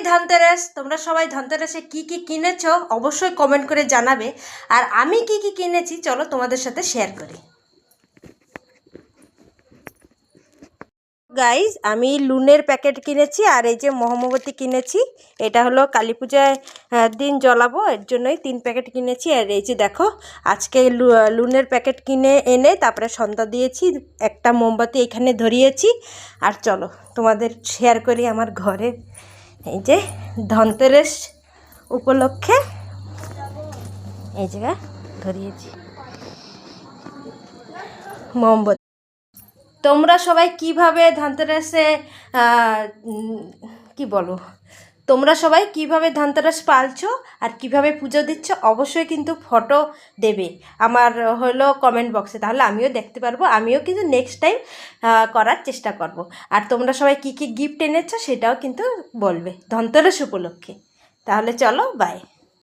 ধনতেরাস। তোমরা সবাই ধনতেরাসে কি কি কিনেছো অবশ্যই কমেন্ট করে জানাবে। আর আমি কি কি কিনেছি চলো তোমাদের সাথে শেয়ার করি। গাইজ, আমি লুনের প্যাকেট কিনেছি আর এই যে মহমবতী কিনেছি। এটা হলো কালী পূজায় দিন জ্বলাবো, এর জন্যই 3 প্যাকেট কিনেছি। আর এই যে দেখো, আজকে লুনের প্যাকেট কিনে এনে তারপরে সন্ধ্যা দিয়েছি, একটা মোমবাতি এখানে ধরিয়েছি। আর চলো তোমাদের শেয়ার করি আমার ঘরে এই যে ধনতেরাস উপলক্ষে এই জায়গা ধরিয়েছি মোমবাতি। তোমরা সবাই কিভাবে ধনতেরাসে কি বলো, তোমরা সবাই কিভাবে ধনতেরাস পালছো আর কিভাবে পুজো দিচ্ছ অবশ্যই কিন্তু ফটো দেবে আমার হলো কমেন্ট বক্সে, তাহলে আমিও দেখতে পারবো, আমিও কিন্তু নেক্সট টাইম করার চেষ্টা করব। আর তোমরা সবাই কি কি গিফট এনেছো সেটাও কিন্তু বলবে ধনতেরাস উপলক্ষে। তাহলে চলো, বাই।